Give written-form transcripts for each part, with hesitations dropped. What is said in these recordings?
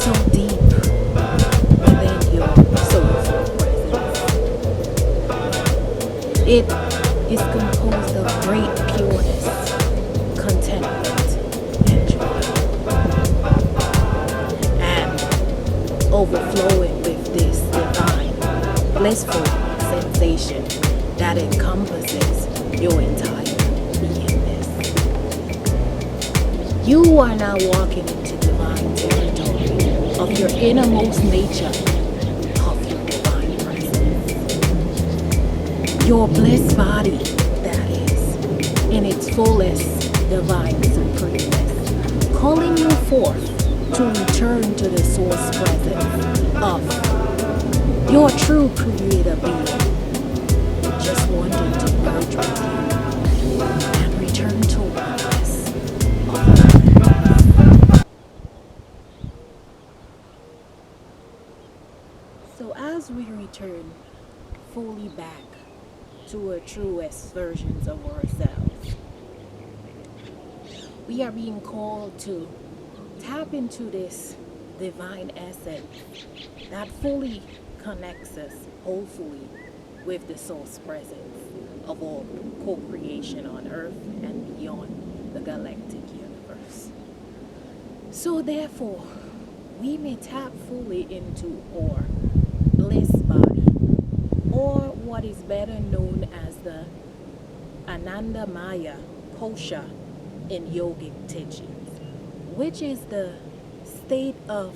so deep within your soulful presence. It is composed of great pureness, contentment, and joy, and overflowing with this divine, blissful sensation that encompasses your entire beingness. You are now walking into divine territory of your innermost nature, of your divine presence. Your bliss body, that is, in its fullest divine supremeness, calling you forth to return to the source presence of your true creator being, just wanting to merge with you and return to oneness of life. So as we return fully back to our truest versions of ourselves, we are being called to tap into this divine essence that fully connects us, hopefully, with the source presence of all co-creation on earth and beyond the galactic universe. So therefore, we may tap fully into our bliss body, or what is better known as the Ananda Maya Kosha in yogic teachings, which is the state of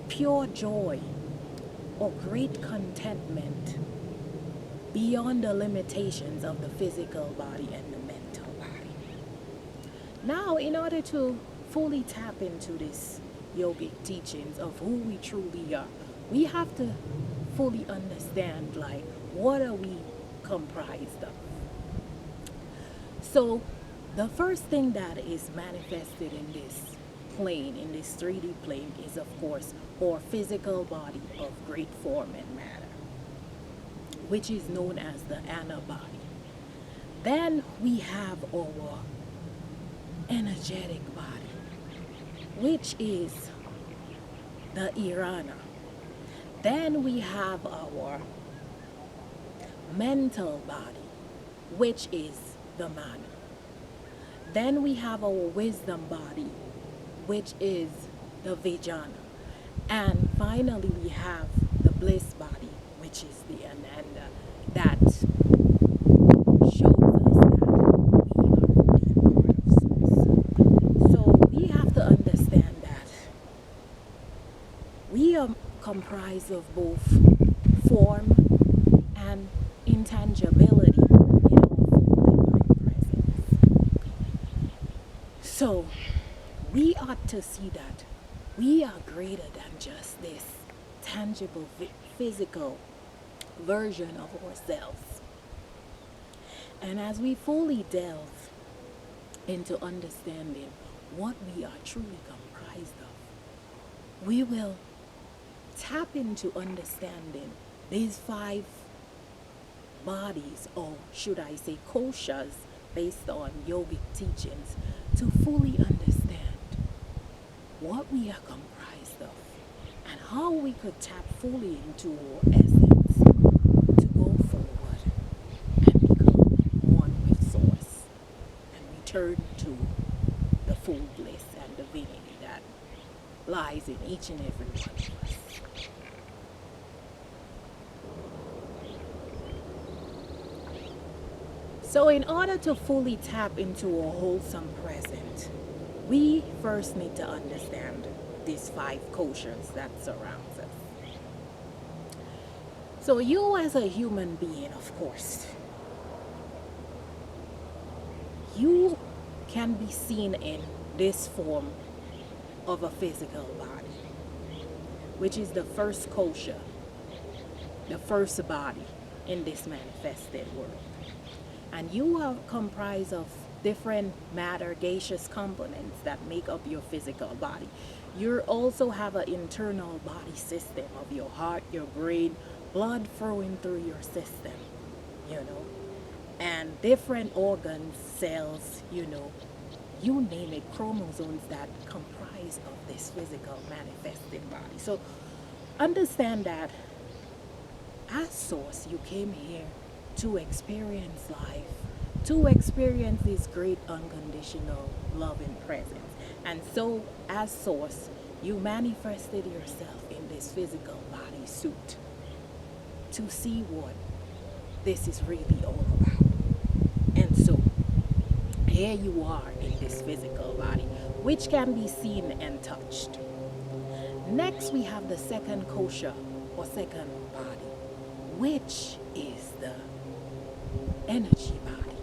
pure joy or great contentment beyond the limitations of the physical body and the mental body. Now, in order to fully tap into this yogic teachings of who we truly are, we have to fully understand, like, what are we comprised of? So the first thing that is manifested in this plane, in this 3D plane, is of course our physical body of great form and matter, which is known as the Anna body. Then we have our energetic body, which is the Irana. Then we have our mental body, which is the Mana. Then we have our wisdom body, which is the Vijana. And finally we have the bliss body, which is the Ananda, that shows us that we are indeed part of Source. So we have to understand that we are comprised of both form and intangibility in our full divine presence. So we ought to see that we are greater than just this tangible, physical version of ourselves. And as we fully delve into understanding what we are truly comprised of, we will tap into understanding these 5 bodies, or should I say koshas, based on yogic teachings, to fully understand what we are comprised of and how we could tap fully into our essence to go forward and become one with Source and return to the full bliss and divinity that lies in each and every one of us. So in order to fully tap into a wholesome present, we first need to understand these 5 koshas that surrounds us. So you as a human being, of course, you can be seen in this form of a physical body, which is the first kosha, the first body in this manifested world. And you are comprised of different matter, gaseous components that make up your physical body. You also have an internal body system of your heart, your brain, blood flowing through your system, and different organs, cells, you name it, chromosomes that comprise rise of this physical manifesting body. So understand that as source, you came here to experience life, to experience this great unconditional love and presence. And so, as source, you manifested yourself in this physical body suit to see what this is really all about. And so, here you are in this physical body, which can be seen and touched. Next, we have the second kosha, or second body, which is the energy body.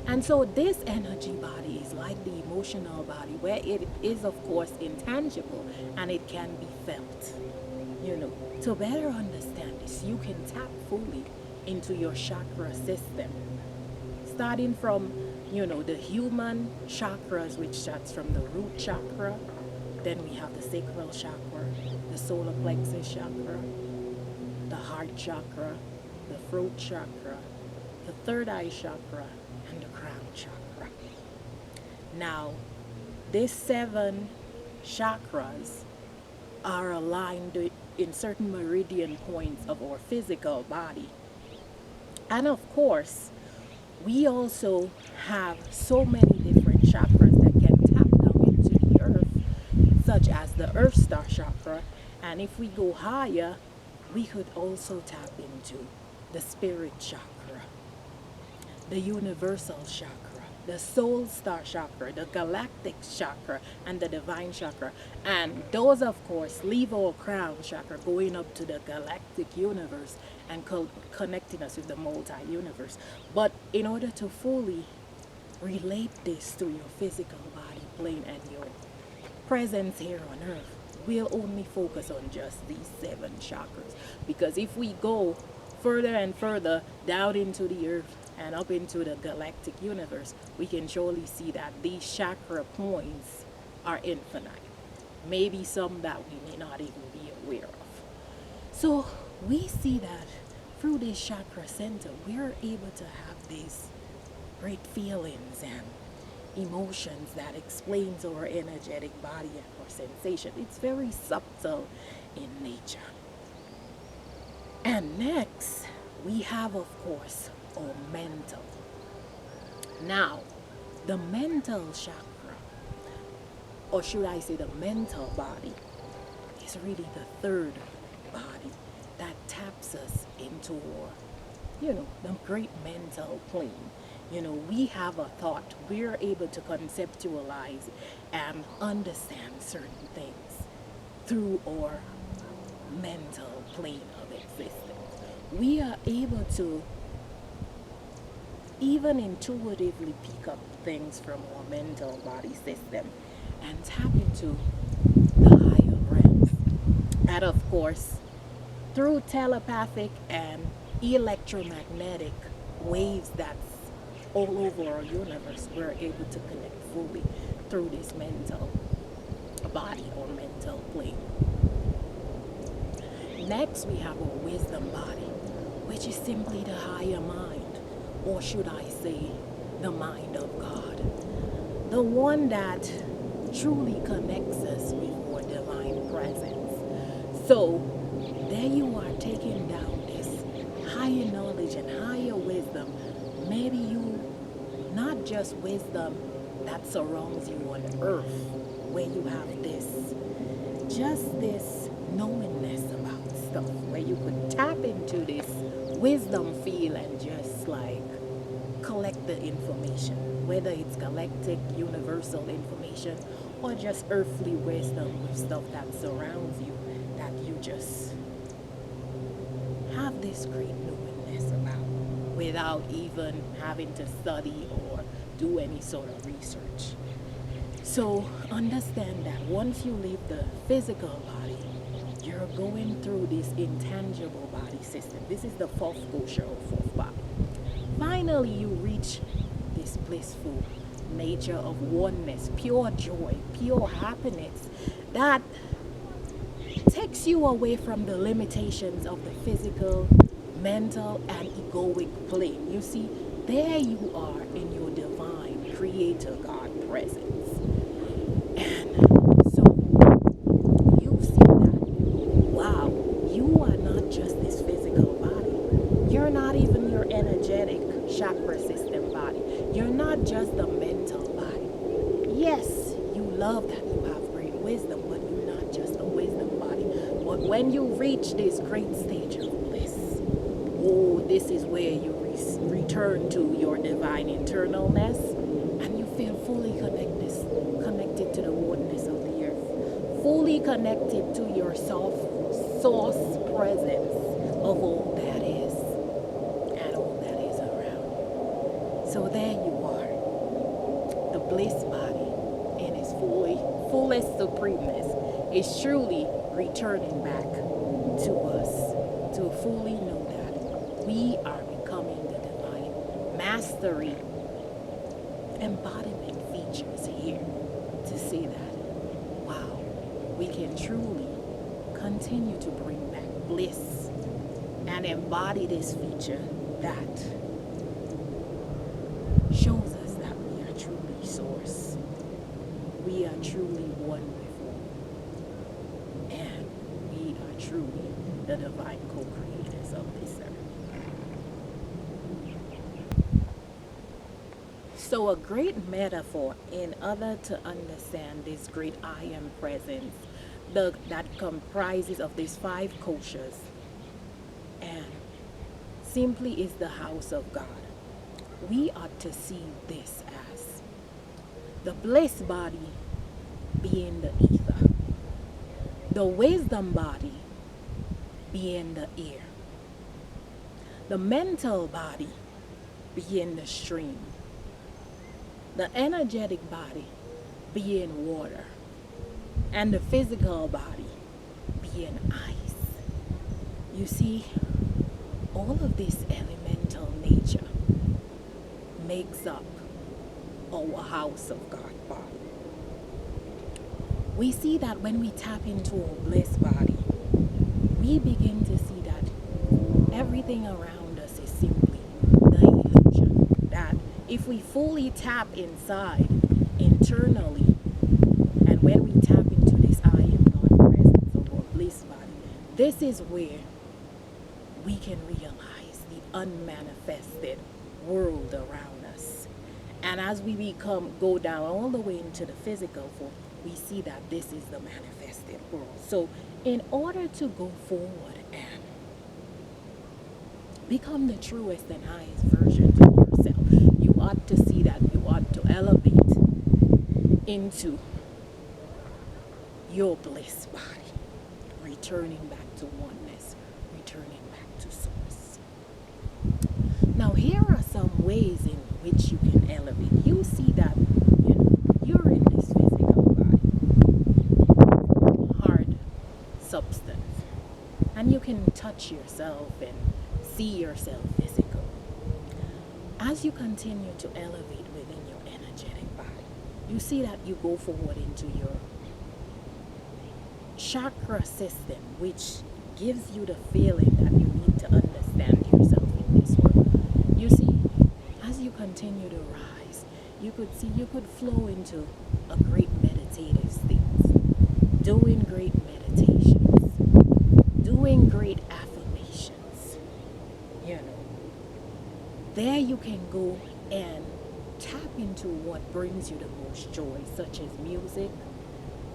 And so this energy body is like the emotional body, where it is, of course, intangible and it can be felt. To better understand this, you can tap fully into your chakra system, starting from the human chakras, which starts from the root chakra. Then we have the sacral chakra, the solar plexus chakra, the heart chakra, the throat chakra, the third eye chakra, and the crown chakra. Now, these 7 chakras are aligned in certain meridian points of our physical body. And of course, we also have so many different chakras that can tap down into the earth, such as the earth star chakra. And if we go higher, we could also tap into the spirit chakra, the universal chakra, the soul star chakra, the galactic chakra, and the divine chakra. And those, of course, leave our crown chakra going up to the galactic universe and connecting us with the multi-universe. But in order to fully relate this to your physical body plane and your presence here on earth, we'll only focus on just these 7 chakras. Because if we go further and further down into the earth and up into the galactic universe, we can surely see that these chakra points are infinite. Maybe some that we may not even be aware of. So we see that through this chakra center, we're able to have these great feelings and emotions that explains our energetic body and our sensation. It's very subtle in nature. And next, we have, of course, our mental. Now, the mental chakra, or should I say the mental body, is really the third body that taps us into our, the great mental plane. We have a thought. We're able to conceptualize and understand certain things through our mental plane of existence. We are able to even intuitively pick up things from our mental body system and tap into the higher realms. And of course, through telepathic and electromagnetic waves that's all over our universe, we're able to connect fully through this mental body or mental plane. Next, we have our wisdom body, which is simply the higher mind, or should I say, the mind of God. The one that truly connects us with our divine presence. So, there you are taking down this higher knowledge and higher wisdom. Maybe not just wisdom that surrounds you on earth, where you have this knowingness about stuff, where you could tap into this wisdom field and just collect the information, whether it's galactic, universal information, or just earthly wisdom with stuff that surrounds you, that you just have this great knowingness about without even having to study or do any sort of research. So understand that once you leave the physical body, you're going through this intangible body system. This is the 4th kosha or 4th body. Finally, you reach this blissful nature of oneness, pure joy, pure happiness that takes you away from the limitations of the physical, mental, and egoic plane. You see, there you are in your divine creator God presence. when you reach this great stage of bliss, oh, this is where you return to your divine internalness, and you feel fully connected to the oneness of the earth, fully connected to your source presence of all that is and all that is around. So there you are, the bliss body in its fullest supremeness is truly returning back to us to fully know that we are becoming the divine mastery embodiment features here to see that, wow, we can truly continue to bring back bliss and embody this feature that shows us that we are truly source. We are truly one with all. And we are truly the divine co-creators of this earth. So a great metaphor in order to understand this great I am presence that comprises of these 5 koshas and simply is the house of God. We ought to see this as the bliss body being the ether, the wisdom body being the air, the mental body being the stream, the energetic body being water, and the physical body being ice. You see, all of this elemental nature makes up our house of God body. We see that when we tap into our bliss body, we begin to see that everything around us is simply the illusion. That if we fully tap inside internally, and when we tap into this I am God presence of our bliss body, this is where we can realize the unmanifested world around us. And as we go down all the way into the physical form, we see that this is the manifested world. So in order to go forward and become the truest and highest version of yourself, you ought to see that you ought to elevate into your bliss body, returning back to oneness, returning back to source. Now here are some ways in which you can elevate. You see that you're in this physical body, hard substance, and you can touch yourself and see yourself physical. As you continue to elevate within your energetic body, you see that you go forward into your chakra system, which gives you the feeling that you need to understand yourself in this world. You see, as you continue to rise, you could flow into a great meditative state, doing great meditations, doing great affirmations. There you can go and tap into what brings you the most joy, such as music,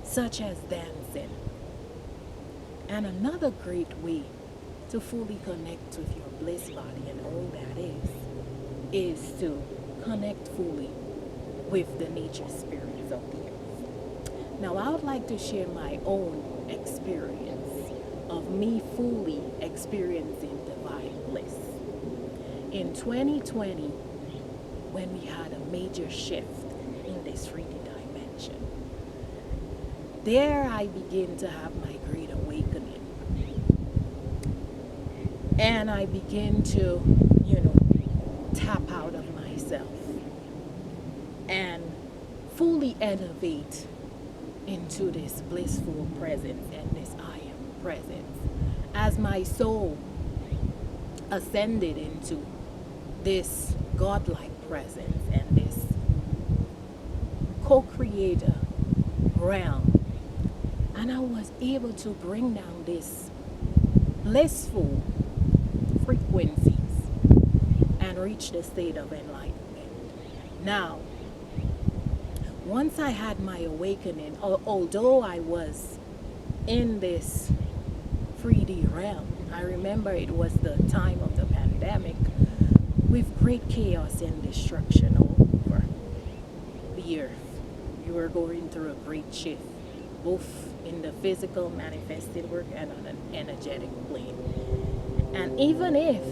such as dancing. And another great way to fully connect with your bliss body and all that is to connect fully with the nature spirits of the earth. Now, I would like to share my own experience of me fully experiencing divine bliss. In 2020, when we had a major shift in this 3D dimension, there I began to have my great awakening. And I began to, tap out of myself and fully elevate into this blissful presence and this I am presence. As my soul ascended into this godlike presence and this co-creator realm, and I was able to bring down this blissful frequencies and reach the state of enlightenment. Now, once I had my awakening, although I was in this 3D realm. I remember it was the time of the pandemic with great chaos and destruction all over the earth. We were going through a great shift, both in the physical manifested work and on an energetic plane. And even if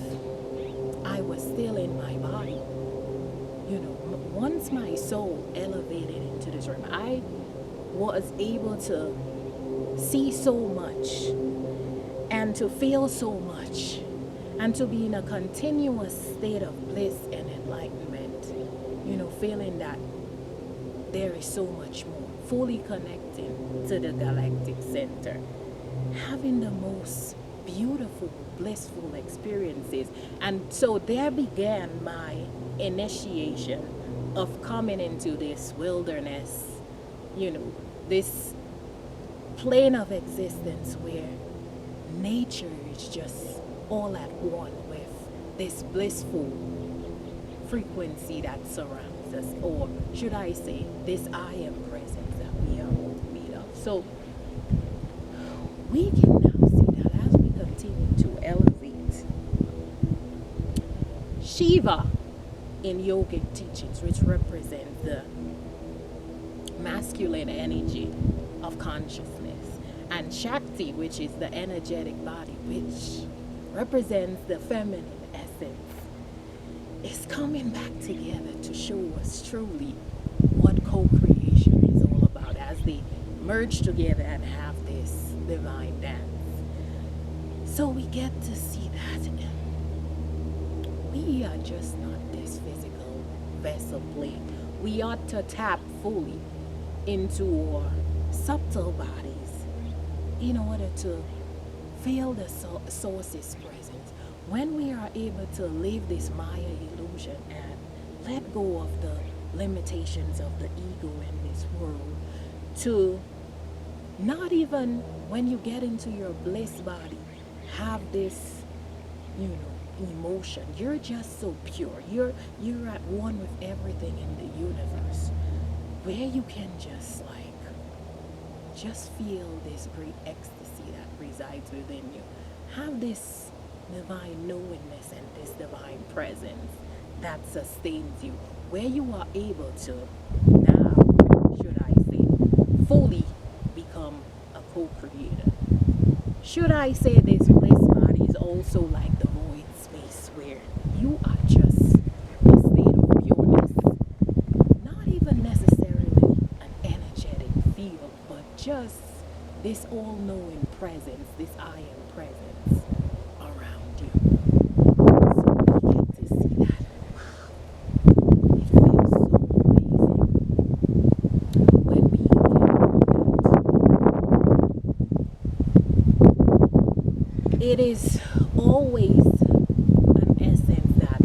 I was still in my body, once my soul elevated into this realm, I was able to see so much and to feel so much and to be in a continuous state of bliss and enlightenment, feeling that there is so much more, fully connecting to the galactic center, having the most beautiful, blissful experiences. And so there began my initiation of coming into this wilderness, this plane of existence where nature is just all at one with this blissful frequency that surrounds us, or should I say, this I am presence that we are all made of. So we can now see that as we continue to elevate, Shiva in yogic teachings, which represents the masculine energy of consciousness, and Shakti, which is the energetic body, which represents the feminine essence, is coming back together to show us truly what co-creation is all about as they merge together and have this divine dance. So we get to see that we are just not this physical vessel plane. We ought to tap fully into our subtle bodies in order to feel the source's presence. When we are able to leave this Maya illusion and let go of the limitations of the ego in this world, to not even when you get into your bliss body have this, emotion. You're just so pure. You're at one with everything in the universe, where you can just feel this great ecstasy that resides within you. Have this divine knowingness and this divine presence that sustains you, where you are able to now, should I say, fully become a co-creator. Should I say this bliss body is also like the void space where you are just a state of pureness, not even necessarily an energetic field, but just this all-knowing presence, this I am presence around you. So we get to see that. It feels so amazing when we get that. It is always an essence that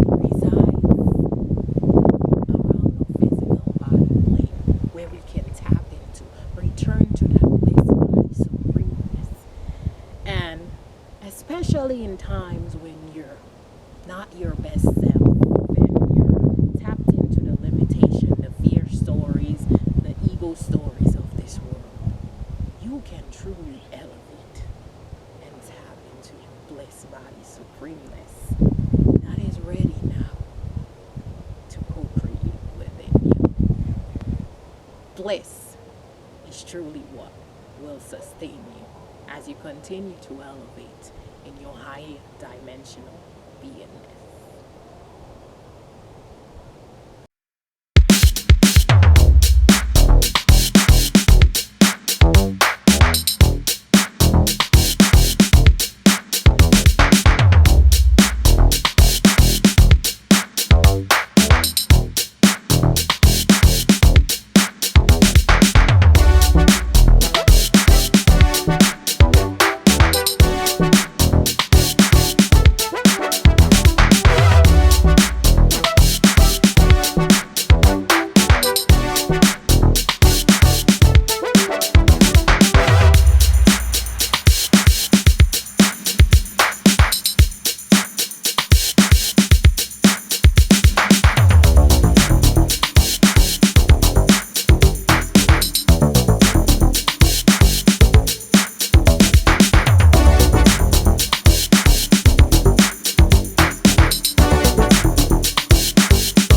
resides around our physical body plane, where we can tap into, return to that bliss body supremeness. And especially in times when you're not your best self, and you're tapped into the limitation, the fear stories, the ego stories of this world, you can truly elevate and tap into your bliss body supremeness that is ready now to co-create within you. Bliss is truly what will sustain you as you continue to elevate in your higher dimensional beingness.